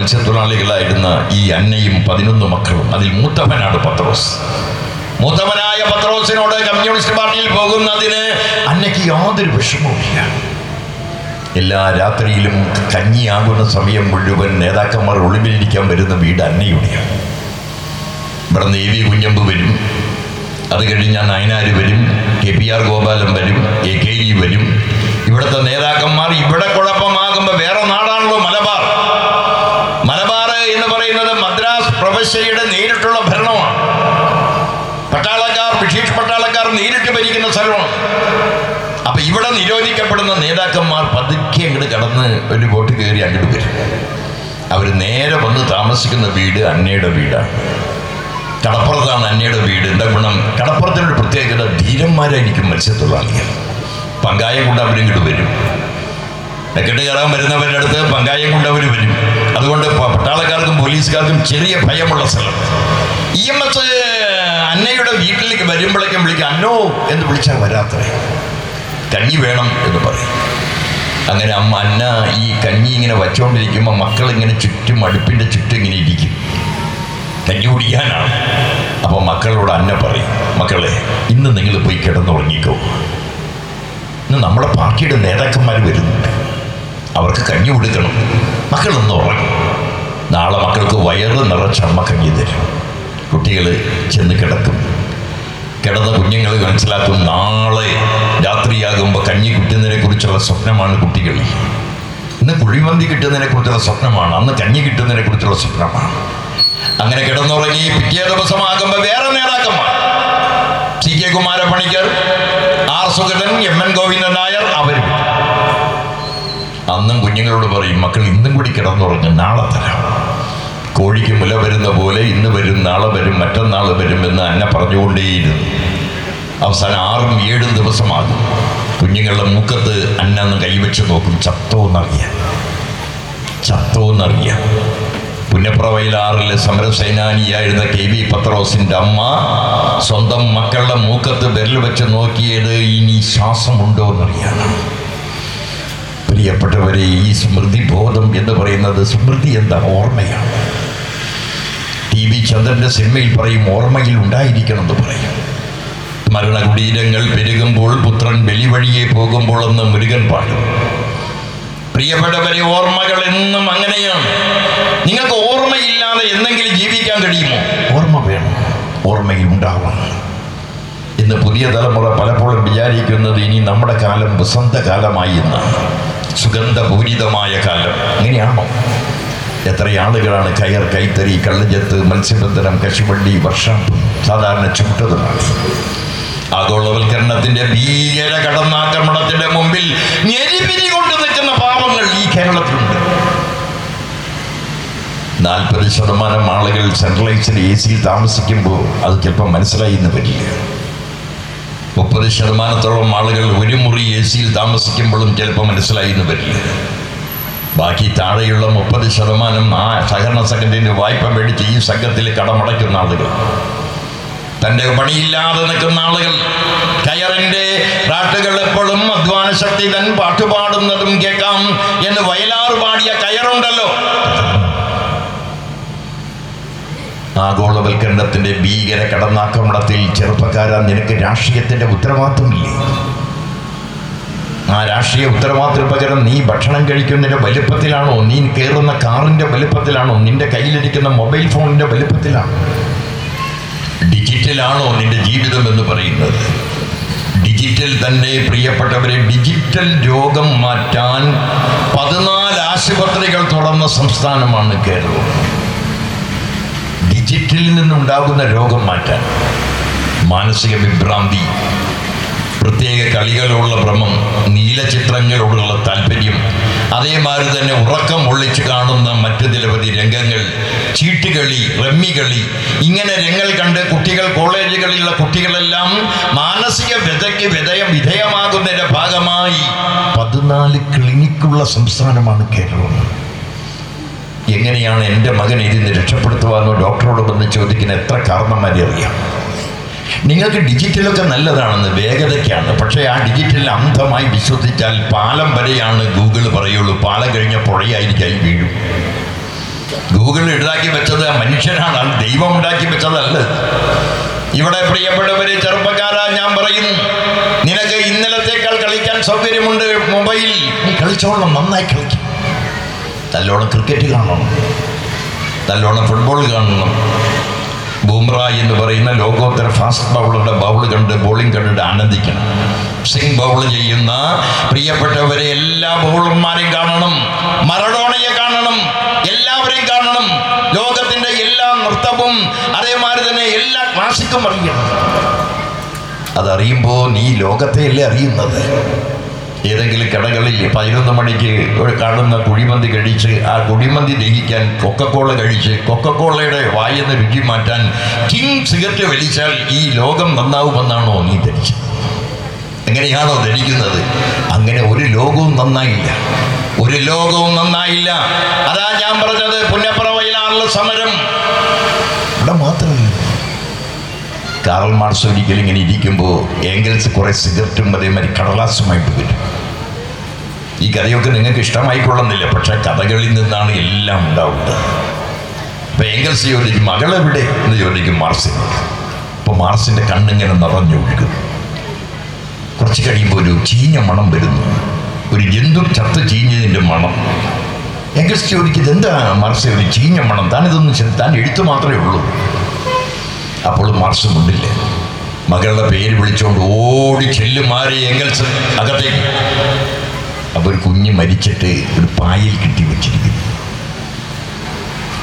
മത്സ്യത്തൊഴിലാളികളായിരുന്ന ഈ അന്നയും 11 മക്കളും, അതിൽ മൂത്തവനാണ് പത്രോസ്. മൂത്തവനായ പത്രോസിനോട് കമ്മ്യൂണിസ്റ്റ് പാർട്ടിയിൽ പോകുന്നതിന് അന്നയ്ക്ക് യാതൊരു വിഷമവുമില്ല. എല്ലാ രാത്രിയിലും കഞ്ഞിയാകുന്ന സമയം മുഴുവൻ നേതാക്കന്മാർ ഒളിവിലിരിക്കാൻ വരുന്ന വീട് അന്നയുടെയാണ്. ഇവിടെ AV കുഞ്ഞമ്പ് വരും, അത് കഴിഞ്ഞാൽ നയനാര് വരും, KPR ഗോപാലൻ വരും, AKG വരും. ഇവിടുത്തെ നേതാക്കന്മാർ ഇവിടെ കുഴപ്പമാകുമ്പോൾ, വേറെ നാടാണല്ലോ മലബാർ. മലബാർ എന്ന് പറയുന്നത് മദ്രാസ് പ്രവിശ്യയുടെ നേരിട്ടുള്ള ഭരണമാണ്. പട്ടാളക്കാർ, ബ്രിട്ടീഷ് പട്ടാളക്കാർ നേരിട്ട് ഭരിക്കുന്ന സ്ഥലമാണ്. അപ്പൊ ഇവിടെ നിരോധിക്കപ്പെടുന്ന നേതാക്കന്മാർ പതുക്കെ അങ്ങോട്ട് കടന്ന് ഒരു ബോട്ട് കയറി അങ്ങോട്ട് വരും. അവർ നേരെ വന്ന് താമസിക്കുന്ന വീട് അന്നയുടെ വീടാണ്. കടപ്പുറത്താണ് അന്നയുടെ വീട്. എന്താ ഗുണം? കടപ്പുറത്തിനൊരു പ്രത്യേകത, ധീരന്മാരായിരിക്കും മത്സ്യത്തൊഴിലാളികൾ. പങ്കായം കൊണ്ട് അവരിങ്ങോട്ട് വരും. നെക്കെട്ട് കയറാൻ വരുന്നവരുടെ അടുത്ത് പങ്കായം കൊണ്ട് അവർ വരും. അതുകൊണ്ട് പട്ടാളക്കാർക്കും പോലീസുകാർക്കും ചെറിയ ഭയമുള്ള സ്ഥലം. EMS അന്നയുടെ വീട്ടിലേക്ക് വരുമ്പോഴേക്കും വിളിക്കുക, അന്നോ എന്ന് വിളിച്ചാൽ വരാത്തേ, കഞ്ഞി വേണം എന്ന് പറയും. അങ്ങനെ അന്ന ഈ കഞ്ഞി ഇങ്ങനെ വച്ചുകൊണ്ടിരിക്കുമ്പോൾ മക്കളിങ്ങനെ ചുറ്റും, അടുപ്പിൻ്റെ ചുറ്റും ഇങ്ങനെ ഇരിക്കും, കഞ്ഞി കുടിക്കാനാണ്. അപ്പോൾ മക്കളോട് അന്ന പറയും, മക്കളെ ഇന്ന് നിങ്ങൾ പോയി കിടന്നുറങ്ങിക്കോ, ഇന്ന് നമ്മുടെ പാർട്ടിയുടെ നേതാക്കന്മാർ വരുന്നുണ്ട്, അവർക്ക് കഞ്ഞി കൊടുക്കണം, മക്കളൊന്ന് ഉറങ്ങും, നാളെ മക്കൾക്ക് വയറ് നിറച്ച് അമ്മ കഞ്ഞി തരും. കുട്ടികൾ ചെന്ന് കിടക്കും. കിടന്ന കുഞ്ഞുങ്ങൾ മനസ്സിലാക്കും, നാളെ രാത്രിയാകുമ്പോൾ കഞ്ഞി കിട്ടുന്നതിനെ കുറിച്ചുള്ള സ്വപ്നമാണ് കുട്ടികൾ. ഇന്ന് കുഴിമന്തി കിട്ടുന്നതിനെ കുറിച്ചുള്ള സ്വപ്നമാണ്, അന്ന് കഞ്ഞി കിട്ടുന്നതിനെ കുറിച്ചുള്ള സ്വപ്നമാണ്. അങ്ങനെ കിടന്നുറങ്ങി പിറ്റേ ദിവസമാകുമ്പോൾ വേറെ നേതാക്കന്മാർ, CK Kumarapanicker, R Sugathan, MN Govindan Nair, അവർ അന്നും കുഞ്ഞുങ്ങളോട് പറയും, മക്കൾ ഇന്നും കൂടി കിടന്നുറങ്ങും, നാളെ തരാം. കോഴിക്ക് മുല വരുന്ന പോലെ ഇന്ന് വരും, നാളെ വരും, മറ്റന്നാൾ വരും എന്ന് അന്ന പറഞ്ഞുകൊണ്ടേയിരുന്നു. അവസാനം 6ഉം 7ഉം ദിവസമാകും. കുഞ്ഞുങ്ങളുടെ മൂക്കത്ത് അന്നന്ന് കൈവച്ച് നോക്കും, ചത്തോന്നറിയാം. പുന്നപ്രവയിൽ 6ലെ സമരസേനാനിയായിരുന്ന KV പത്രോസിൻ്റെ അമ്മ സ്വന്തം മക്കളുടെ മൂക്കത്ത് വിരൽ വെച്ച് നോക്കിയത് ഇനി ശ്വാസമുണ്ടോ എന്നറിയാനാണ്. പ്രിയപ്പെട്ടവരെ, ഈ സ്മൃതിബോധം എന്ന് പറയുന്നത്, സ്മൃതി എന്താ? ഓർമ്മയാണ്. TV ചന്ദ്രൻ്റെ സിനിമയിൽ പറയും, ഓർമ്മയിൽ ഉണ്ടായിരിക്കണമെന്ന് പറയും. മരണകുടീരങ്ങൾ പെരുകുമ്പോൾ പുത്രൻ ബലിവഴിയെ പോകുമ്പോൾ എന്ന് മുരുകൻ പാടും. പ്രിയപ്പെട്ടവരെ, ഓർമ്മകൾ എന്നും അങ്ങനെയാണ്. നിങ്ങൾക്ക് ഓർമ്മയില്ലാതെ എന്തെങ്കിലും ജീവിക്കാൻ കഴിയുമോ? ഓർമ്മ വേണം, ഓർമ്മയിൽ ഉണ്ടാവണം. ഇന്ന് പുതിയ തലമുറ പലപ്പോഴും വിചാരിക്കുന്നത് ഇനി നമ്മുടെ കാലം വസന്തകാലമായി എന്നാണ്, സുഗന്ധപൂരിതമായ കാലം. അങ്ങനെയാണോ? എത്ര ആളുകളാണ് കയർ, കൈത്തറി, കള്ളുചെത്ത്, മത്സ്യബന്ധനം, കശുവണ്ടി, വർഷം സാധാരണ ചുട്ടതുമാണ്. ആഗോളവൽക്കരണത്തിന്റെ ഭീകര കടന്നാക്രമണത്തിന്റെ മുമ്പിൽ ഞെരിപിരി കൊണ്ട് നിൽക്കുന്ന പാവങ്ങൾ ഈ കേരളത്തിലുണ്ട്. 40% ആളുകൾ സെൻട്രലൈസ്ഡ് AC താമസിക്കുമ്പോൾ അത് ചിലപ്പോൾ മനസ്സിലായി എന്ന് വരില്ല. 30% ആളുകൾ ഒരു മുറി AC താമസിക്കുമ്പോഴും ചിലപ്പോൾ മനസ്സിലായി എന്ന് വരില്ല. ബാക്കി താഴെയുള്ള 30% ആ സഹകരണ സംഘത്തിൻ്റെ വായ്പ മേടിച്ച് ഈ സംഘത്തിൽ കടമടയ്ക്കുന്ന ആളുകൾ, തൻ്റെ പണിയില്ലാതെ നിൽക്കുന്ന ആളുകൾ, കയറിൻ്റെ പാട്ടുകൾ എപ്പോഴും അധ്വാന ശക്തി തൻ പാട്ടുപാടുന്നതും കേൾക്കാം എന്ന് വയലാർ പാടിയ കയറുണ്ടല്ലോ. ആഗോളവൽക്കരണത്തിന്റെ ഭീകര കടന്നാക്രമണത്തിൽ ചെറുപ്പക്കാരാ, നിനക്ക് രാഷ്ട്രീയത്തിന്റെ ഉത്തരവാദിത്വമില്ലേ? ആ രാഷ്ട്രീയ ഉത്തരവാദിത്വ പകരം നീ ഭക്ഷണം കഴിക്കുന്നതിൻ്റെ വലുപ്പത്തിലാണോ, നീ കയറുന്ന കാറിൻ്റെ വലുപ്പത്തിലാണോ, നിന്റെ കയ്യിലിരിക്കുന്ന മൊബൈൽ ഫോണിൻ്റെ വലുപ്പത്തിലാണോ, ഡിജിറ്റലാണോ നിന്റെ ജീവിതം എന്ന് പറയുന്നത്? ഡിജിറ്റൽ തന്നെ. പ്രിയപ്പെട്ടവരെ, ഡിജിറ്റൽ രോഗം മാറ്റാൻ 14 ആശുപത്രികൾ തുറന്ന സംസ്ഥാനമാണ് കേരളം. ഡിജിറ്റലിൽ നിന്നുണ്ടാകുന്ന രോഗം മാറ്റാൻ, മാനസിക വിഭ്രാന്തി, പ്രത്യേക കളികളോടുള്ള ഭ്രമം, നീലചിത്രങ്ങളോടുള്ള താല്പര്യം, അതേമാതിരി തന്നെ ഉറക്കം ഒളിച്ച് കാണുന്ന മറ്റു നിരവധി രംഗങ്ങൾ, ചീട്ടുകളി, റമ്മികളി, ഇങ്ങനെ രംഗങ്ങൾ കണ്ട് കുട്ടികൾ, കോളേജുകളിലുള്ള കുട്ടികളെല്ലാം മാനസിക വ്യതയ്ക്ക് വിധേയമാകുന്നതിൻ്റെ ഭാഗമായി 14 ക്ലിനിക്കുള്ള സംസ്ഥാനമാണ് കേരളം. എങ്ങനെയാണ് എൻ്റെ മകൻ ഇതിന് രക്ഷപ്പെടുത്തുവാനോ ഡോക്ടറോട് വന്ന് ചോദിക്കുന്ന എത്ര കാരണന്മാരെ അറിയാം. നിങ്ങൾക്ക് ഡിജിറ്റലൊക്കെ നല്ലതാണെന്ന്, വേഗതയ്ക്കാണ്. പക്ഷേ ആ ഡിജിറ്റലിൽ അന്ധമായി വിശ്വസിച്ചാൽ പാലം വരെയാണ് ഗൂഗിൾ പറയുള്ളൂ, പാലം കഴിഞ്ഞ പുഴയായിരിക്കായി വീഴും. ഗൂഗിളിൽ ഉണ്ടാക്കി വെച്ചത് മനുഷ്യനാണ്, അത് ദൈവം ഉണ്ടാക്കി വെച്ചതല്ല. ഇവിടെ പ്രിയപ്പെട്ടവരെ, ചെറുപ്പക്കാരാ, ഞാൻ പറയുന്നു, നിനക്ക് ഇന്നലത്തേക്കാൾ കളിക്കാൻ സൗകര്യമുണ്ട്. മൊബൈൽ നീ കളിച്ചോളണം, നന്നായി കളിക്കും. നല്ലോണം ക്രിക്കറ്റ് കാണണം, നല്ലോണം ഫുട്ബോൾ കാണണം. ബൂംറ എന്ന് പറയുന്ന ലോകോത്തര ഫാസ്റ്റ് ബൗളറുടെ ബൗൾ കണ്ട് ബോളിംഗ് കണ്ടിട്ട് ആനന്ദിക്കണം. സിംഗ് ബൗൾ ചെയ്യുന്ന പ്രിയപ്പെട്ടവരെ എല്ലാ ബൗളർമാരെയും കാണണം, മറഡോണയെ കാണണം, എല്ലാവരെയും കാണണം. ലോകത്തിന്റെ എല്ലാ നൃത്തവും അതേമാതിരി തന്നെ എല്ലാ ക്ലാസിക്കും അറിയണം. അതറിയുമ്പോൾ നീ ലോകത്തെയല്ലേ അറിയുന്നത്. ഏതെങ്കിലും കടകളിൽ 11 മണിക്ക് കാണുന്ന കുഴിമന്തി കഴിച്ച് ആ കുഴിമന്തി ദഹിക്കാൻ കൊക്കക്കോള കഴിച്ച് കൊക്കക്കോളയുടെ വായെന്ന് രുചി മാറ്റാൻ കിങ് സിഗരറ്റ് വലിച്ചാൽ ഈ ലോകം നന്നാവുമെന്നാണോ നീ ധരിച്ചത്? എങ്ങനെയാണോ ധരിക്കുന്നത്? അങ്ങനെ ഒരു ലോകവും നന്നായില്ല, ഒരു ലോകവും നന്നായില്ല. അതാ ഞാൻ പറഞ്ഞത്, പുന്നപ്ര വയലാറിലെ സമരം ഇവിടെ മാത്രമല്ല. കാറൽ മാർക്സ് ഒരിക്കലും ഇങ്ങനെ ഇരിക്കുമ്പോൾ ഏംഗൽസ് കുറേ സിഗരറ്റും അതേമാതിരി കടലാസുമായിട്ട് വരും. ഈ കഥയൊക്കെ നിങ്ങൾക്ക് ഇഷ്ടമായിക്കൊള്ളുന്നില്ല, പക്ഷെ കഥകളിൽ നിന്നാണ് എല്ലാം ഉണ്ടാവുന്നത്. അപ്പം ഏംഗൽസ് ചോദിക്കും, മകളെവിടെ എന്ന് ചോദിക്കും മാർക്സിന്. അപ്പോൾ മാർക്സിൻ്റെ കണ്ണിങ്ങനെ നിറഞ്ഞൊഴുകും. കുറച്ച് കഴിയുമ്പോൾ ഒരു ചീഞ്ഞ മണം വരുന്നു, ഒരു ജന്തു ചത്ത് ചീഞ്ഞതിൻ്റെ മണം. ഏംഗൽസ് ചോദിക്കുന്നത്, എന്താ മാർക്സ് ഒരു ചീഞ്ഞ മണം? താനിതൊന്നും താൻ എഴുത്ത് മാത്രമേ ഉള്ളൂ. അപ്പോൾ മാർക്സ് മുണ്ടില്ല. മകളുടെ പേര് വിളിച്ചുകൊണ്ട് ഓടി ചെല്ലുമാറി ഏംഗൽസ് അകത്തേക്ക്. അപ്പോൾ ഒരു കുഞ്ഞ് മരിച്ചിട്ട് ഒരു പായയിൽ കെട്ടി വെച്ചിരിക്കുന്നു.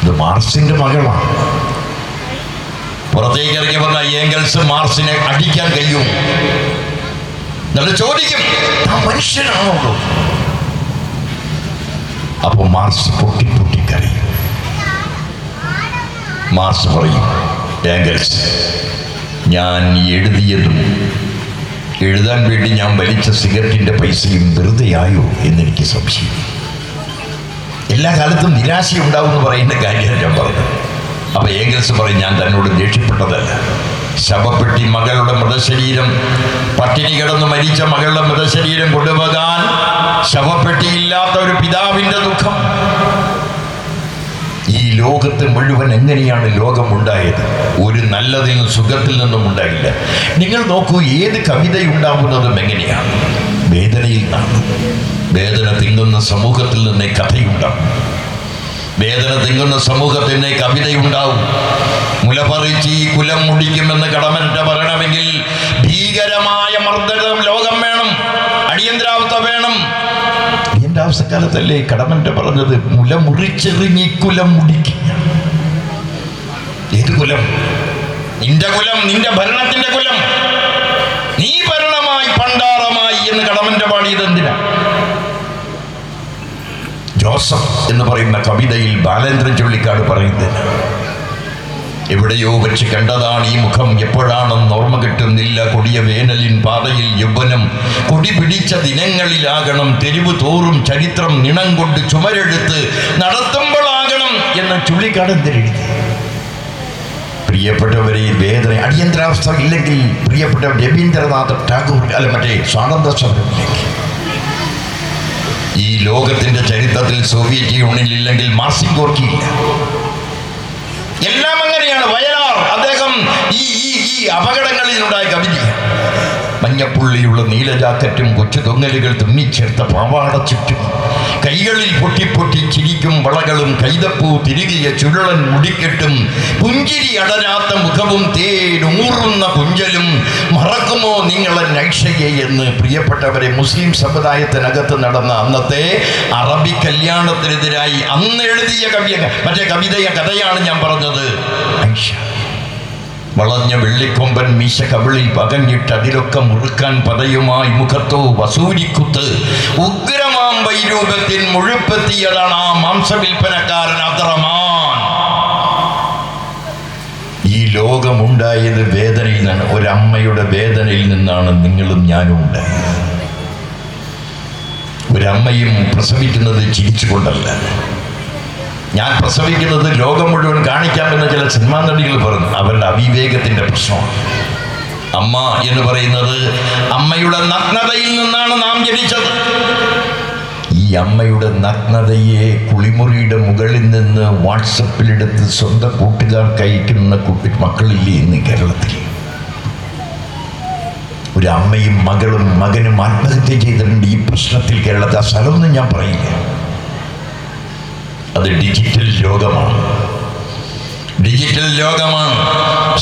ഇത് മാർക്സിന്റെ മകളാണ്. പുറത്തേക്ക് ഇറങ്ങി വന്ന ഏംഗൽസ് മാർക്സിനെ അടിക്കാൻ കഴിയും എന്നിട്ട് ചോദിക്കും, മനുഷ്യനാണോ? അപ്പോൾ മാർക്സ് പൊട്ടി പൊട്ടി കരയും. മാർക്സ് പറയും, ഏംഗൽസ്, ഞാൻ എഴുതിയതും എഴുതാൻ വേണ്ടി ഞാൻ വലിച്ച സിഗരറ്റിൻ്റെ പൈസയും വെറുതെയായോ എന്നെനിക്ക് സംശയം. എല്ലാ കാലത്തും നിരാശയുണ്ടാവും എന്ന് പറയുന്ന കാര്യമാണ് ഞാൻ പറഞ്ഞത്. അപ്പോൾ ഏംഗൽസ് പറയും, ഞാൻ തന്നോട് ദേഷ്യപ്പെട്ടതല്ല. ശവപ്പെട്ടി മകളുടെ മൃതശരീരം, പട്ടിണി കിടന്ന് മരിച്ച മകളുടെ മൃതശരീരം കൊണ്ടുപോകാൻ ശവപ്പെട്ടിയില്ലാത്ത ഒരു പിതാവിൻ്റെ ദുഃഖം. ഈ ലോകത്ത് മുഴുവൻ എങ്ങനെയാണ് ലോകമുണ്ടായത്? ഒരു നല്ലതിൽ നിന്നും സുഖത്തിൽ നിന്നും ഉണ്ടായില്ല. നിങ്ങൾ നോക്കൂ, ഏത് കവിതയുണ്ടാവുന്നതും എങ്ങനെയാണ്? വേദനയിൽ നിന്നാണ്. വേദന തിങ്ങുന്ന സമൂഹത്തിൽ നിന്നേ കഥയുണ്ടാവും. വേദന തിങ്ങുന്ന സമൂഹത്തിൽ നിന്നേ കവിതയുണ്ടാവും. മുലപറിച്ച് ഈ കുലം മുടിക്കുമെന്ന് കടമനിട്ട പറയണമെങ്കിൽ ഭീകരമായ മർദ്ദനം ലോകം വേണം, അടിയന്തരാവസ്ഥ വേണം. അടിയന്തരാവസ്ഥക്കാലത്തല്ലേ കടമനിട്ട പറഞ്ഞത്, മുല മുറിച്ചെറിഞ്ഞി കുലം മുടിക്കുക. ഏത് കുലം? നിന്റെ കുലം, നിന്റെ ഭരണത്തിന്റെ കുലം. നീ ഭരണമായി പണ്ടാറമായി എന്ന് കടമനിട്ട പാടിയത് എന്തിനാ? ജോസഫ് എന്ന് പറയുന്ന കവിതയിൽ ബാലേന്ദ്രൻ ചുള്ളിക്കാട് പറയുന്നത്, എവിടെയോ വെച്ച് കണ്ടതാണ് ഈ മുഖം, എപ്പോഴാണെന്ന് ഓർമ്മ കിട്ടുന്നില്ല. കൊടിയ വേനലിൻ പാതയിൽ യൗവനം കൊടി പിടിച്ച ദിനങ്ങളിലാകണം, തെരുവ് തോറും ചരിത്രം നിണം കൊണ്ട് ചുമരെടുത്ത് നടത്തുമ്പോഴാകണം എന്ന് ചുള്ളിക്കാട് എന്തിനെഴുതി? പ്രിയപ്പെട്ടവരെ, വേദന അടിയന്തരാവസ്ഥ ഇല്ലെങ്കിൽ, പ്രിയപ്പെട്ട രവീന്ദ്രനാഥ ടാഗോർ അല്ല മറ്റേ സ്വാതന്ത്ര്യ സമരമില്ലെങ്കിൽ, ഈ ലോകത്തിന്റെ ചരിത്രത്തിൽ സോവിയറ്റ് യൂണിയൻ ഇല്ലെങ്കിൽ മാർസിൻ ഗോർക്കി ഇല്ല. എല്ലാം അങ്ങനെയാണ്. വയലാർ അദ്ദേഹം ഈ അപകടങ്ങളിലുണ്ടായ കവിത, മഞ്ഞപ്പുള്ളിയുള്ള നീല ജാക്കറ്റും കൊച്ചു തൊങ്ങലുകൾ തുന്നിച്ചേർത്ത പാവാട ചുറ്റും, കൈകളിൽ പൊട്ടിപ്പൊട്ടി ചിരിക്കും വളകളും കൈതപ്പൂ തിരികിയ ചുരുളൻ മുടിക്കെട്ടും, പുഞ്ചിരി അടരാത്ത മുഖവും തേനൂറുന്ന പുഞ്ചലും, മറക്കുമോ നിങ്ങളെ നൈഷയെ എന്ന് പ്രിയപ്പെട്ടവരെ, മുസ്ലിം സമുദായത്തിനകത്ത് നടന്ന അന്നത്തെ അറബി കല്യാണത്തിനെതിരായി അന്ന് എഴുതിയ കഥയാണ് ഞാൻ പറഞ്ഞത്. ഐഷ വളഞ്ഞ വെള്ളിക്കൊമ്പൻ മീശ കവിളിൽ പകഞ്ഞിട്ട് അതിലൊക്കെ മുറുക്കാൻ പതയുമായി മുഖത്തോ വസൂരിക്കുത്ത്, ഉഗ്രമാം വൈരൂപത്തിൽ മുഴുപ്പെത്തിയതാണ് ആ മാംസവിൽപ്പനക്കാരൻ അബ്ദുറഹ്മാൻ. ഈ ലോകമുണ്ടായത് വേദനയിൽ നിന്നാണ്, ഒരമ്മയുടെ വേദനയിൽ നിന്നാണ് നിങ്ങളും ഞാനും ഉണ്ടായത്. ഒരമ്മയും പ്രസവിക്കുന്നത് ചിരിച്ചുകൊണ്ടല്ല. ഞാൻ പ്രസവിക്കുന്നത് ലോകം മുഴുവൻ കാണിക്കാമെന്ന് ചില സിനിമാ നടികൾ പറഞ്ഞു. അവരുടെ അവിവേകത്തിന്റെ പ്രശ്നമാണ്. അമ്മ എന്ന് പറയുന്നത്, അമ്മയുടെ നഗ്നതയിൽ നിന്നാണ് നാം ജനിച്ചത്. ഈ ഈ അമ്മയുടെ നഗ്നതയെ കുളിമുറിയുടെ മുകളിൽ നിന്ന് വാട്സപ്പിലെടുത്ത് സ്വന്തം കൂട്ടുകാർക്ക് അയക്കുന്ന മക്കളില്ലേ ഇന്ന് കേരളത്തിൽ? ഒരു അമ്മയും മകളും മകനും ആത്മഹത്യ ചെയ്തിട്ടുണ്ട് ഈ പ്രശ്നത്തിൽ കേരളത്തിൽ. ആ സ്ഥലമൊന്നും ഞാൻ പറയില്ല. അത് ഡിജിറ്റൽ ലോകമാണ്. ഡിജിറ്റൽ ലോകമാണ്.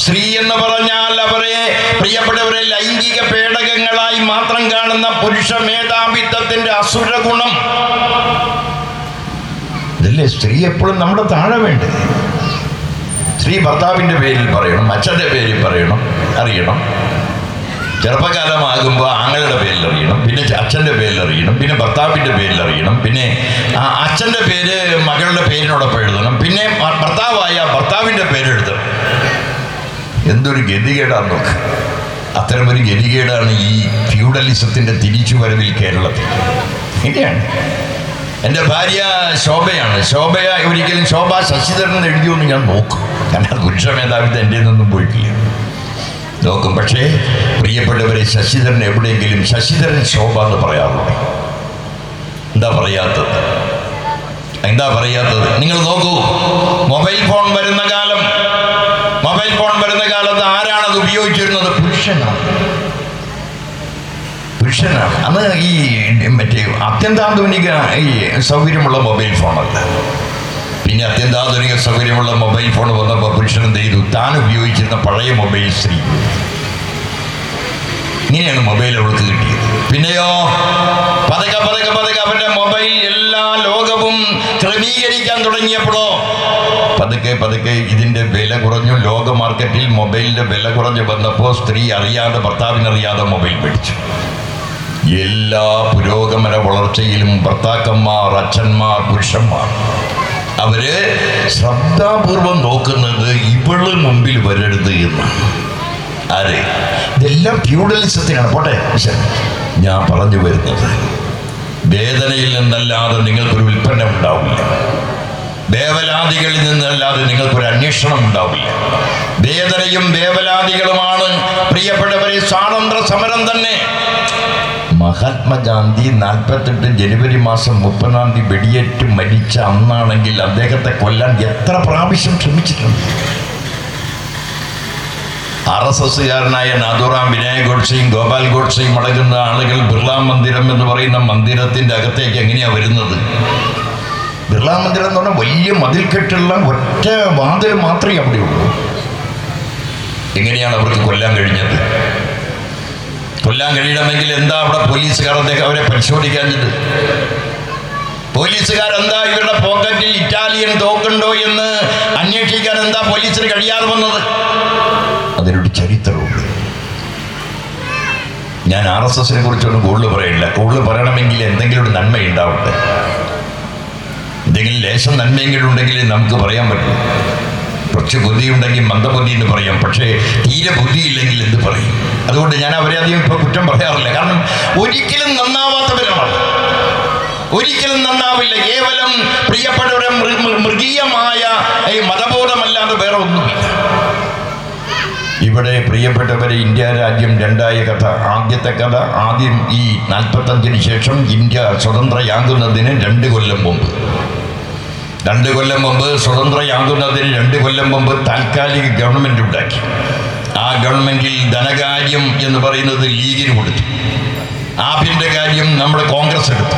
സ്ത്രീ എന്ന് പറഞ്ഞാൽ അവരെ പ്രിയപ്പെട്ടവരെ ലൈംഗിക പേടകങ്ങളായി മാത്രം കാണുന്ന പുരുഷ മേധാവിത്വത്തിന്റെ അസുര ഗുണം. ഇതല്ലേ സ്ത്രീ എപ്പോഴും നമ്മുടെ താഴെ വേണ്ടത്. സ്ത്രീ ഭർത്താവിൻ്റെ പേരിൽ പറയണം, അച്ഛൻ്റെ പേരിൽ പറയണം, അറിയണം. ചെറുപ്പകാലമാകുമ്പോൾ ആങ്ങളുടെ പേരിൽ അറിയണം, പിന്നെ അച്ഛൻ്റെ പേരിൽ അറിയണം, പിന്നെ ഭർത്താവിൻ്റെ പേരിൽ അറിയണം, പിന്നെ അച്ഛൻ്റെ പേര് മകളുടെ പേരിനോടൊപ്പം എഴുതണം, പിന്നെ ഭർത്താവായ ഭർത്താവിൻ്റെ പേരെഴുതണം. എന്തൊരു ഗതികേടാന്ന് നോക്ക്. അത്തരമൊരു ഗതികേടാണ് ഈ ഫ്യൂഡലിസത്തിൻ്റെ തിരിച്ചുവരവിൽ കേരളത്തിൽ. ഇങ്ങനെയാണ്. എൻ്റെ ഭാര്യ ശോഭയാണ്. ഒരിക്കലും ശോഭ ശശിധരൻ എഴുതിയോന്ന് ഞാൻ നോക്കും. കാരണം അത് പുരുഷ മേധാവിത്വം എൻ്റെ നിന്നൊന്നും പോയിട്ടില്ല. നോക്കും. പക്ഷേ പ്രിയപ്പെട്ടവരെ, ശശിധരൻ എവിടെയെങ്കിലും ശശിധരൻ ശോഭ എന്ന് പറയാറുണ്ട്. എന്താ പറയാത്തത്? നിങ്ങൾ നോക്കൂ. മൊബൈൽ ഫോൺ വരുന്ന കാലത്ത് ആരാണത് ഉപയോഗിച്ചിരുന്നത്? പുരുഷനാണ്. അന്ന് ഈ മറ്റേ അത്യന്താധുനിക ഈ സൗകര്യമുള്ള മൊബൈൽ ഫോണല്ല. പിന്നെ അത്യന്താധുനിക സൗകര്യമുള്ള മൊബൈൽ ഫോൺ വന്നപ്പോൾ പുരുഷൻ എന്ത് ചെയ്തു? താൻ ഉപയോഗിച്ചിരുന്ന പഴയ മൊബൈൽ സ്ത്രീ. ഇങ്ങനെയാണ് മൊബൈൽ അവൾക്ക് കിട്ടിയത്. പിന്നെയോ പതുക്കെ അവൻ്റെ മൊബൈൽ എല്ലാ ലോകവും ക്രമീകരിക്കാൻ തുടങ്ങിയപ്പോഴോ പതുക്കെ ഇതിൻ്റെ വില കുറഞ്ഞു. ലോക മാർക്കറ്റിൽ മൊബൈലിൻ്റെ വില കുറഞ്ഞു വന്നപ്പോൾ സ്ത്രീ അറിയാതെ, ഭർത്താവിനറിയാതെ മൊബൈൽ മേടിച്ചു. എല്ലാ പുരോഗമന വളർച്ചയിലും ഭർത്താക്കന്മാർ, അച്ഛന്മാർ, പുരുഷന്മാർ അവര് ശ്രദ്ധാപൂർവം നോക്കുന്നത് ഇവള് മുമ്പിൽ വരരുത് എന്നാണ്. ആരെ? ഇതെല്ലാം ഫ്യൂഡലിസത്തിനാണ്. പോട്ടെ, ഞാൻ പറഞ്ഞു വരുന്നത്, വേദനയിൽ നിന്നല്ലാതെ നിങ്ങൾക്കൊരു ഉൽപ്പന്നം ഉണ്ടാവില്ല. വേവലാദികളിൽ നിന്നല്ലാതെ നിങ്ങൾക്കൊരു അന്വേഷണം ഉണ്ടാവില്ല. വേദനയും വേവലാദികളുമാണ് പ്രിയപ്പെട്ടവരെ സ്വാതന്ത്ര്യ സമരം തന്നെ. മഹാത്മാഗാന്ധി 48 ജനുവരി മാസം 30 വെടിയേറ്റ് മരിച്ച അന്നാണെങ്കിൽ അദ്ദേഹത്തെ കൊല്ലാൻ എത്ര പ്രാവശ്യം ശ്രമിച്ചിട്ടുണ്ട്. RSSകാരനായ നാഥുറാം വിനായക് ഗോഡ്സെയും ഗോപാൽ ഗോഡ്സെയും അടങ്ങുന്ന ആളുകൾ ബിർള മന്ദിരം എന്ന് പറയുന്ന മന്ദിരത്തിൻ്റെ അകത്തേക്ക് എങ്ങനെയാണ് വരുന്നത്? ബിർള മന്ദിരം എന്ന് പറഞ്ഞാൽ വലിയ മതിൽക്കെട്ടുള്ള ഒറ്റ വാതിൽ മാത്രമേ അവിടെയുള്ളൂ. എങ്ങനെയാണ് അവർക്ക് കൊല്ലാൻ കഴിഞ്ഞത്? കൊല്ലാൻ കഴിയണമെങ്കിൽ എന്താ അവിടെ പോലീസുകാർ അവരെ പരിശോധിക്കാഞ്ഞത്? പോലീസുകാരെന്താ ഇവരുടെ പോക്കറ്റിൽ ഇറ്റാലിയൻ തോക്കുണ്ടോ എന്ന് അന്വേഷിക്കാൻ എന്താ പോലീസിന് കഴിയാതെ വന്നത്? അതിനൊരു ചരിത്രമുണ്ട്. ഞാൻ RSSനെ കുറിച്ചൊന്നും കൂടുതൽ പറയില്ല. കൂടുതൽ പറയണമെങ്കിൽ എന്തെങ്കിലും ഒരു നന്മ ഉണ്ടാവട്ടെ. എന്തെങ്കിലും ലേശം നന്മയെങ്കിലും ഉണ്ടെങ്കിൽ നമുക്ക് പറയാൻ പറ്റും. കുറച്ച് ബുദ്ധിയുണ്ടെങ്കിൽ മന്ദബുദ്ധി എന്ന് പറയാം. പക്ഷേ തീരെ ബുദ്ധിയില്ലെങ്കിൽ എന്ത് പറയും? അതുകൊണ്ട് ഞാൻ അവരെ അധികം ഇപ്പോൾ കുറ്റം പറയാറില്ല. കാരണം ഒരിക്കലും നന്നാവാത്തവരാണ്. ഒരിക്കലും നന്നാവില്ല. കേവലം പ്രിയപ്പെട്ടവരെ മൃഗീയമായ ഈ മതബോധമല്ലാതെ വേറെ ഒന്നുമില്ല. ഇവിടെ പ്രിയപ്പെട്ടവരെ, ഇന്ത്യ രാജ്യം രണ്ടായ കഥ. ആദ്യത്തെ കഥ ആദ്യം ഈ 45-ന് ശേഷം ഇന്ത്യ സ്വതന്ത്രയാകുന്നതിന് 2 കൊല്ലം മുമ്പ്. 2 കൊല്ലം മുമ്പ് സ്വതന്ത്രയാകുന്നതിന് 2 കൊല്ലം മുമ്പ് താൽക്കാലിക ഗവൺമെൻറ് ഉണ്ടാക്കി. ആ ഗവൺമെൻറ്റിൽ ധനകാര്യം എന്ന് പറയുന്നത് ലീഗിന് കൊടുത്തു. ആഭ്യന്തര കാര്യം നമ്മുടെ കോൺഗ്രസ് എടുത്തു.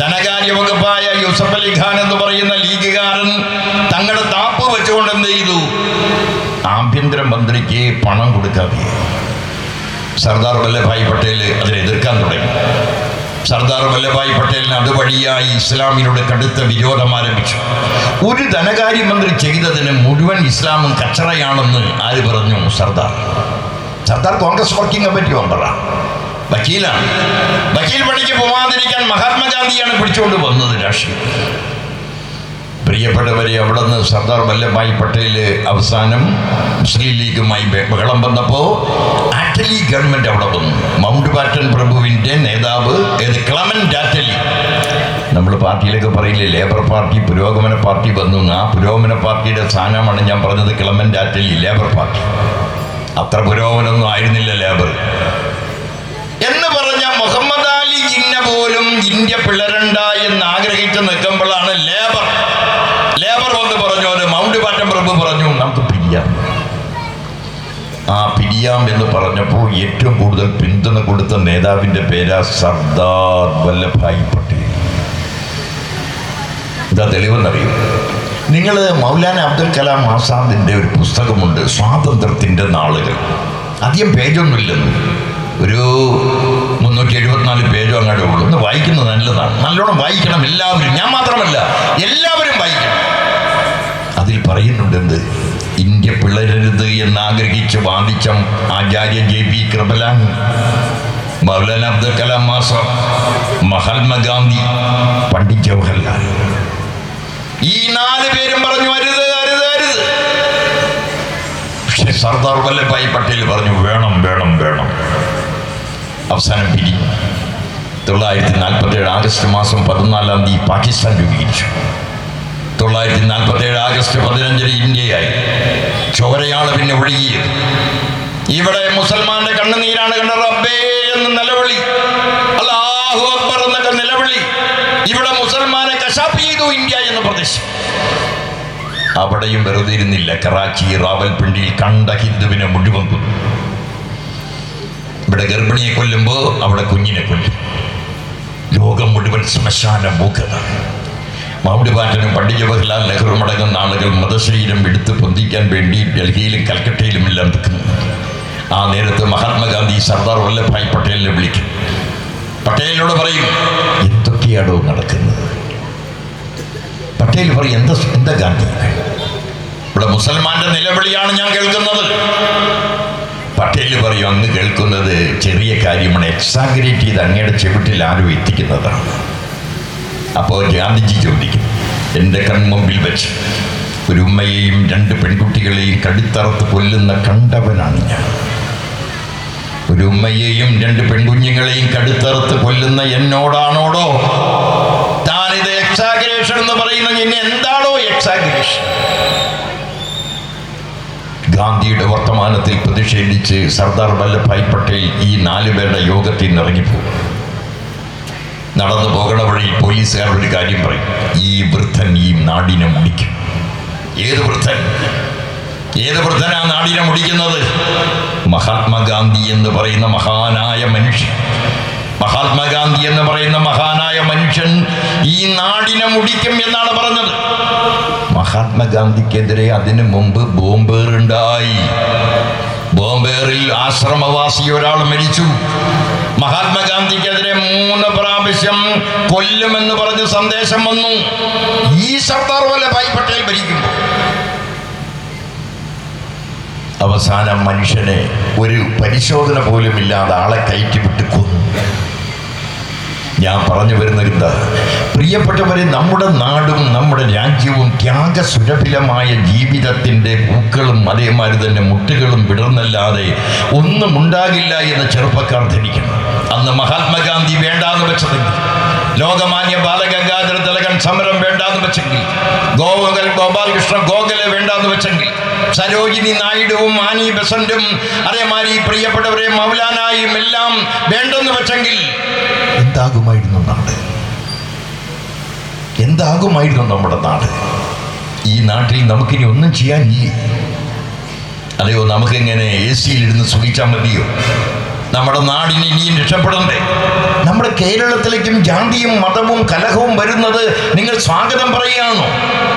ധനകാര്യ വകുപ്പായ യൂസഫ് അലി ഖാൻ എന്ന് പറയുന്ന ലീഗുകാരൻ തങ്ങളുടെ താപ്പ് വെച്ചുകൊണ്ട് എന്ത് ചെയ്തു? ആഭ്യന്തരമന്ത്രിക്ക് പണം കൊടുക്കാതെ സർദാർ വല്ലഭായ് പട്ടേൽ അതിനെ എതിർക്കാൻ തുടങ്ങി. സർദാർ വല്ലഭായ് പട്ടേലിന് അതുവഴിയായി ഇസ്ലാമിനോട് കടുത്ത വിരോധം ആരംഭിച്ചു. ഒരു ധനകാര്യമന്ത്രി ചെയ്തതിന് മുഴുവൻ ഇസ്ലാമും കച്ചറയാണെന്ന് ആര് പറഞ്ഞു? സർദാർ കോൺഗ്രസ് വർക്കിംഗ് കമ്മിറ്റി മെമ്പറാണ്, വക്കീലാണ്. വക്കീൽ പണിക്ക് പോവാതിരിക്കാൻ മഹാത്മാഗാന്ധിയാണ് പിടിച്ചുകൊണ്ട് വന്നത് രാഷ്ട്രീയം. പ്രിയപ്പെട്ടവരെ, അവിടെ നിന്ന് സർദാർ വല്ലഭായ് പട്ടേൽ അവസാനം മുസ്ലിം ലീഗുമായി ബഹളം വന്നപ്പോൾ ആറ്റലി ഗവൺമെൻറ് അവിടെ വന്നു. മൗണ്ട് ബാറ്റൻ പ്രഭുവിൻ്റെ നേതാവ് ക്ലെമന്റ് ആറ്റലി. നമ്മൾ പാർട്ടിയിലൊക്കെ പറയില്ലേ, ലേബർ പാർട്ടി, പുരോഗമന പാർട്ടി വന്നു. ആ പുരോഗമന പാർട്ടിയുടെ സ്ഥാനമാണ് ഞാൻ പറഞ്ഞത് ക്ലെമന്റ് ആറ്റലി. ലേബർ പാർട്ടി അത്ര പുരോഗമനൊന്നും ആയിരുന്നില്ല ലേബർ എന്ന് പറഞ്ഞ മുഹമ്മദ് അലി ജിന്ന പോലും ഇന്ത്യ പിളരണ്ട എന്ന് ആഗ്രഹിച്ച് നിൽക്കുമ്പോഴാണ് ലേബർ വന്ന് പറഞ്ഞു, ഒരു മൗണ്ട് ബാറ്റൻ പ്രഭു പറഞ്ഞു നമുക്ക് പിരിയാം. ആ പിരിയാം എന്ന് പറഞ്ഞപ്പോൾ ഏറ്റവും കൂടുതൽ പിന്തുണ കൊടുത്ത നേതാവിൻ്റെ പേരാ സർദാർ വല്ലഭായ് പട്ടേൽ. എന്താ തെളിവെന്നറിയും? നിങ്ങൾ മൗലാന അബ്ദുൽ കലാം ആസാദിൻ്റെ ഒരു പുസ്തകമുണ്ട്, സ്വാതന്ത്ര്യത്തിൻ്റെ നാളുകൾ. അധികം പേജൊന്നുമില്ലെന്ന്, ഒരു 374 പേജോ അങ്ങോട്ടേ ഉള്ളൂ. ഒന്ന് വായിക്കുന്നത് നല്ലതാണ്, നല്ലോണം വായിക്കണം എല്ലാവരും, ഞാൻ മാത്രമല്ല എല്ലാവരും വായിക്കണം. അതിൽ പറയുന്നുണ്ട് എന്ത്, ഇന്ത്യ പിളരരുത് എന്നാഗ്രഹിച്ച് വാദിച്ച ആചാര്യ JP കൃപലാനി, മൗലാന അബ്ദുൽ കലാം ആസാദ്, മഹാത്മാഗാന്ധി, പണ്ഡിറ്റ് ജവഹർലാൽ, ഈ 4 പേരും പറഞ്ഞു അരുത് അരുത് അരുത്. പക്ഷെ സർദാർ വല്ലഭായ് പട്ടേൽ പറഞ്ഞു വേണം വേണം വേണം. അവസാനം പിരിഞ്ഞു. 1947 ആഗസ്റ്റ് മാസം 14 പാകിസ്ഥാൻ രൂപീകരിച്ചു. 1947 ആഗസ്റ്റ് 15 ഇന്ത്യയായി. ചോരയാണ് പിന്നെ ഒഴുകിയത്. ഇവിടെ മുസൽമാന്റെ കണ്ണുനീരാണ് കണ്ട റബ്ബേ എന്ന് നിലവിളി, അല്ലാഹു അക്ബർ എന്നൊക്കെ നിലവിളി. ഇവിടെ മുസൽമാനെ കശാപ്പ് ചെയ്തു ഇന്ത്യ എന്ന പ്രദേശം. അവിടെയും വെറുതെ ഇരുന്നില്ല. കറാച്ചി, റാവൽപിണ്ടിയിൽ കണ്ട ഹിന്ദുവിനെ മുഴുവൻ കൊന്നു. ഇവിടെ ഗർഭിണിയെ കൊല്ലുമ്പോൾ അവിടെ കുഞ്ഞിനെ കൊല്ലും. ലോകം മുഴുവൻ ശ്മശാന മൂകത. മൗണ്ട് ബാറ്റനും പണ്ഡിറ്റ് ജവഹർലാൽ നെഹ്റു അടങ്ങുന്ന ആളുകൾ മതശരീരം എടുത്ത് പൊന്തിക്കാൻ വേണ്ടി ഡൽഹിയിലും കൽക്കട്ടയിലും എല്ലാം നിൽക്കുന്നു. ആ നേരത്ത് മഹാത്മാഗാന്ധി സർദാർ വല്ലഭായ് പട്ടേലിനെ വിളിക്കും. പട്ടേലിനോട് പറയും എന്തൊക്കെയാണോ നടക്കുന്നത്? പട്ടേൽ പറയും എന്താ ഗാന്ധി, ഇവിടെ മുസൽമാന്റെ നിലവിളിയാണ് ഞാൻ കേൾക്കുന്നത്. പട്ടേൽ പറയും അങ്ങ് കേൾക്കുന്നത് ചെറിയ കാര്യമാണ്, എക്സാഗ്രേറ്റ് ചെയ്ത് അങ്ങയുടെ ചെവിട്ടിൽ ആരും എത്തിക്കുന്നതാണ്. അപ്പോൾ ഗാന്ധിജി ചോദിക്കും, എൻ്റെ കൺമുമ്പിൽ വെച്ച് ഒരു ഉമ്മയെയും 2 പെൺകുട്ടികളെയും കടിത്തറത്ത് കൊല്ലുന്ന കണ്ടവനാണ് ഞാൻ. ഒരു ഉമ്മയെയും 2 പെൺകുഞ്ഞുങ്ങളെയും കടുത്തറുത്ത് കൊല്ലുന്ന എന്നോടാണോടോ താനിത് എക്സാഗ്രേഷൻ എന്ന് പറയുന്നത്? ഇനി എന്താണോ എക്സാഗ്രേഷൻ? ഗാന്ധിയുടെ വർത്തമാനത്തിൽ പ്രതിഷേധിച്ച് സർദാർ വല്ലഭായ് പട്ടേൽ ഈ 4 പേരുടെ യോഗത്തിൽ നിന്ന് ഇറങ്ങിപ്പോകും. നടന്നു പോകണ വഴിയിൽ പോലീസുകാർ ഒരു കാര്യം പറയും, ഈ വൃദ്ധൻ ഈ നാടിനെ മുടിക്കും. ഏത് വൃദ്ധൻ? ഏത് വൃദ്ധനാ നാടിനെ മുടിക്കുന്നത്? മഹാത്മാഗാന്ധി എന്ന് പറയുന്ന മഹാനായ മനുഷ്യൻ. മഹാത്മാഗാന്ധി എന്ന് പറയുന്ന മഹാനായ മനുഷ്യൻ ഈ നാടിനെ മുടിക്കും എന്നാണ് പറഞ്ഞത്. മഹാത്മാഗാന്ധിക്കെതിരെ അതിനു മുമ്പ് ബോംബേറുണ്ടായി. ബോംബേറിൽ ആശ്രമവാസി ഒരാൾ മരിച്ചു. മഹാത്മാഗാന്ധിക്കെതിരെ 3 പ്രാവശ്യം കൊല്ലുമെന്ന് പറഞ്ഞ് സന്ദേശം വന്നു. ഈ സർദാർ വല്ലഭായ് പട്ടേൽ ഭരിക്കുമ്പോൾ അവസാനം മനുഷ്യനെ ഒരു പരിശോധന പോലും ഇല്ലാതെ ആളെ കയറ്റിവിട്ട് കൊന്നു. ഞാൻ പറഞ്ഞു വരുന്നതെന്താ, പ്രിയപ്പെട്ടവരെ, നമ്മുടെ നാടും നമ്മുടെ രാജ്യവും ത്യാഗസുരഭിലമായ ജീവിതത്തിൻ്റെ പൂക്കളും അതേമാതിരി തന്നെ മുട്ടുകളും വിടർന്നല്ലാതെ ഒന്നും ഉണ്ടാകില്ല എന്ന് ചെറുപ്പക്കാർ ധരിക്കണം. അന്ന് മഹാത്മാഗാന്ധി വേണ്ടാന്ന് വെച്ചതെങ്കിൽ, ലോകമാന്യ ബാലഗംഗാധര തിലകൻ സമരം വേണ്ടാന്ന് വെച്ചെങ്കിൽ, ഗോപാലകൃഷ്ണ ഗോഖലെ വേണ്ടാന്ന് വെച്ചെങ്കിൽ, സരോജിനി നായിഡുവും ആനി ബസന്റും അതേമാതിരി പ്രിയപ്പെട്ടവരെ മൗലാനായും എല്ലാം വേണ്ടെന്ന് വെച്ചെങ്കിൽ എന്താകുമായിരുന്നു നാട്? എന്താകുമായിരുന്നു നമ്മുടെ നാട്? ഈ നാട്ടിൽ നമുക്കിനി ഒന്നും ചെയ്യാനില്ലേ? അതെയോ നമുക്കിങ്ങനെ AC-യിലിരുന്ന് സുഖിച്ചാൽ മതിയോ? നമ്മുടെ നാടിന് ഇനിയും രക്ഷപ്പെടണ്ടേ? നമ്മുടെ കേരളത്തിലേക്കും ജാതിയും മതവും കലഹവും വരുന്നത് നിങ്ങൾ സ്വാഗതം പറയുകയാണോ?